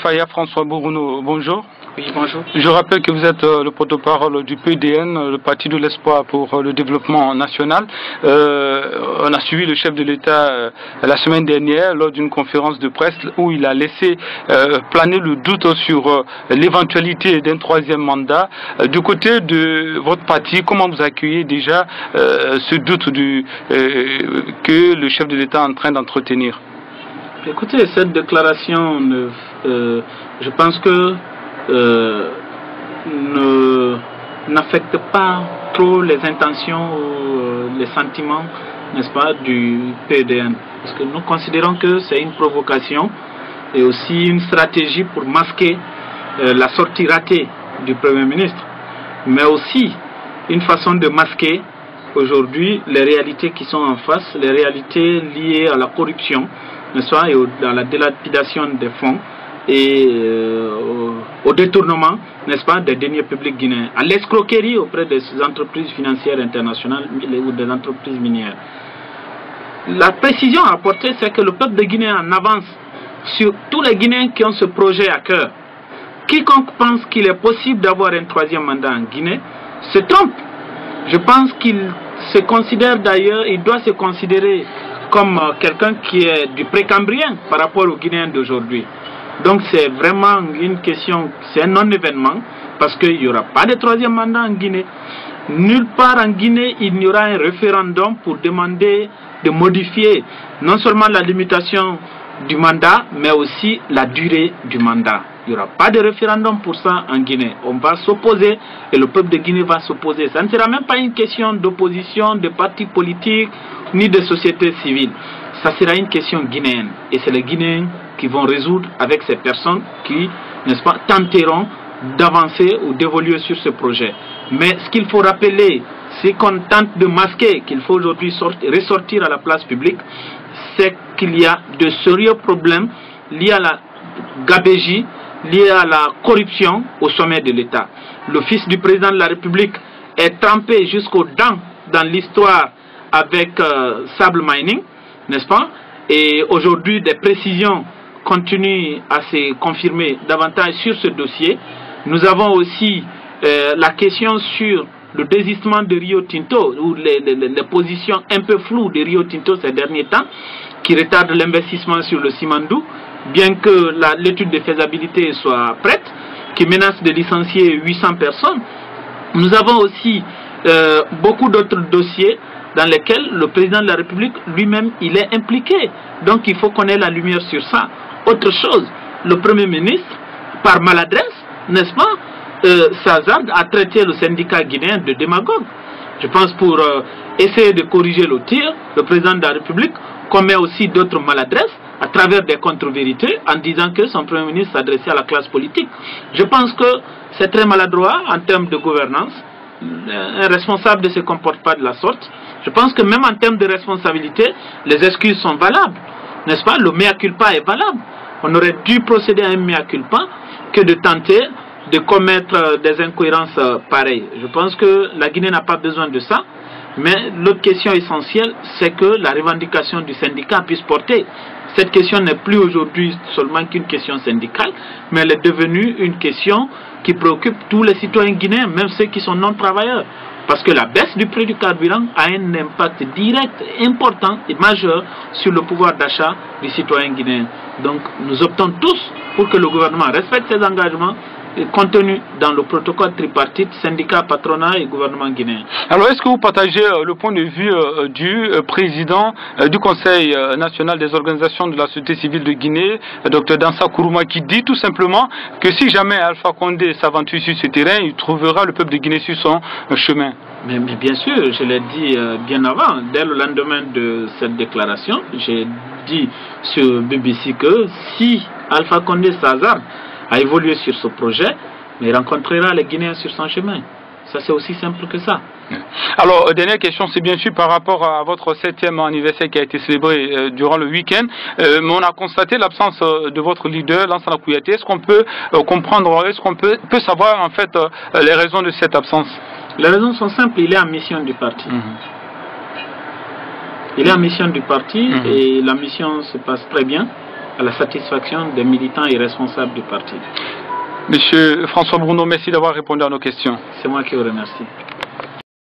Faya François Bourounou, bonjour. Oui, bonjour. Je rappelle que vous êtes le porte-parole du PDN, le Parti de l'Espoir pour le développement national. On a suivi le chef de l'État la semaine dernière lors d'une conférence de presse où il a laissé planer le doute sur l'éventualité d'un troisième mandat. Du côté de votre parti, comment vous accueillez déjà ce doute que le chef de l'État est en train d'entretenir? Écoutez, cette déclaration, je pense que n'affecte pas trop les intentions ou les sentiments, n'est-ce pas, du PDN. Parce que nous considérons que c'est une provocation et aussi une stratégie pour masquer la sortie ratée du Premier ministre, mais aussi une façon de masquer aujourd'hui les réalités qui sont en face, les réalités liées à la corruption, n'est-ce pas, et à la dilapidation des fonds et au détournement, n'est-ce pas, des deniers publics guinéens, à l'escroquerie auprès des entreprises financières internationales ou des entreprises minières. La précision à apporter, c'est que le peuple de Guinée en avance sur tous les Guinéens qui ont ce projet à cœur. Quiconque pense qu'il est possible d'avoir un troisième mandat en Guinée se trompe. Je pense qu'il se considère d'ailleurs, il doit se considérer comme quelqu'un qui est du précambrien par rapport aux Guinéens d'aujourd'hui. Donc c'est vraiment une question, c'est un non-événement parce qu'il n'y aura pas de troisième mandat en Guinée. Nulle part en Guinée, il n'y aura un référendum pour demander de modifier non seulement la limitation du mandat, mais aussi la durée du mandat. Il n'y aura pas de référendum pour ça en Guinée. On va s'opposer et le peuple de Guinée va s'opposer. Ça ne sera même pas une question d'opposition, de partis politiques, ni de société civile. Ça sera une question guinéenne. Et c'est les Guinéens qui vont résoudre avec ces personnes qui, n'est-ce pas, tenteront d'avancer ou d'évoluer sur ce projet. Mais ce qu'il faut rappeler, c'est qu'on tente de masquer, qu'il faut aujourd'hui ressortir à la place publique, c'est qu'il y a de sérieux problèmes liés à la gabégie, liés à la corruption au sommet de l'État. Le fils du président de la République est trempé jusqu'aux dents dans l'histoire avec Sable Mining, n'est-ce pas? Et aujourd'hui, des précisions continuent à se confirmer davantage sur ce dossier. Nous avons aussi la question sur le désistement de Rio Tinto, ou les positions un peu floues de Rio Tinto ces derniers temps, qui retardent l'investissement sur le Simandou, bien que l'étude de faisabilité soit prête, qui menace de licencier 800 personnes. Nous avons aussi beaucoup d'autres dossiers dans lesquels le président de la République lui-même il est impliqué. Donc il faut qu'on ait la lumière sur ça. Autre chose, le Premier ministre, par maladresse, n'est-ce pas, s'hasarde à traiter le syndicat guinéen de démagogue. Je pense pour essayer de corriger le tir, le président de la République commet aussi d'autres maladresses à travers des contre-vérités en disant que son Premier ministre s'adressait à la classe politique. Je pense que c'est très maladroit en termes de gouvernance. Un responsable ne se comporte pas de la sorte. Je pense que même en termes de responsabilité, les excuses sont valables. N'est-ce pas? Le mea culpa est valable. On aurait dû procéder à un mea culpa que de tenter de commettre des incohérences pareilles. Je pense que la Guinée n'a pas besoin de ça. Mais l'autre question essentielle, c'est que la revendication du syndicat puisse porter. Cette question n'est plus aujourd'hui seulement qu'une question syndicale, mais elle est devenue une question qui préoccupe tous les citoyens guinéens, même ceux qui sont non-travailleurs. Parce que la baisse du prix du carburant a un impact direct, important et majeur sur le pouvoir d'achat du citoyen guinéen. Donc nous optons tous pour que le gouvernement respecte ses engagements contenu dans le protocole tripartite, syndicat, patronat et gouvernement guinéen. Alors, est-ce que vous partagez le point de vue du président du Conseil national des organisations de la société civile de Guinée, Dr Dansa Kourouma, qui dit tout simplement que si jamais Alpha Condé s'aventure sur ce terrain, il trouvera le peuple de Guinée sur son chemin? Mais bien sûr, je l'ai dit bien avant, dès le lendemain de cette déclaration, j'ai dit sur BBC que si Alpha Condé s'hasarde à évoluer sur ce projet, mais il rencontrera les Guinéens sur son chemin. Ça, c'est aussi simple que ça. Alors, dernière question, c'est bien sûr par rapport à votre 7e anniversaire qui a été célébré durant le week-end. Mais on a constaté l'absence de votre leader, Lansana Kouyaté. Est-ce qu'on peut comprendre, est-ce qu'on peut savoir en fait les raisons de cette absence? Les raisons sont simples, il est en mission du parti. Il est en mission du parti et la mission se passe très bien. à la satisfaction des militants et responsables du parti. Monsieur François Bruno, merci d'avoir répondu à nos questions. C'est moi qui vous remercie.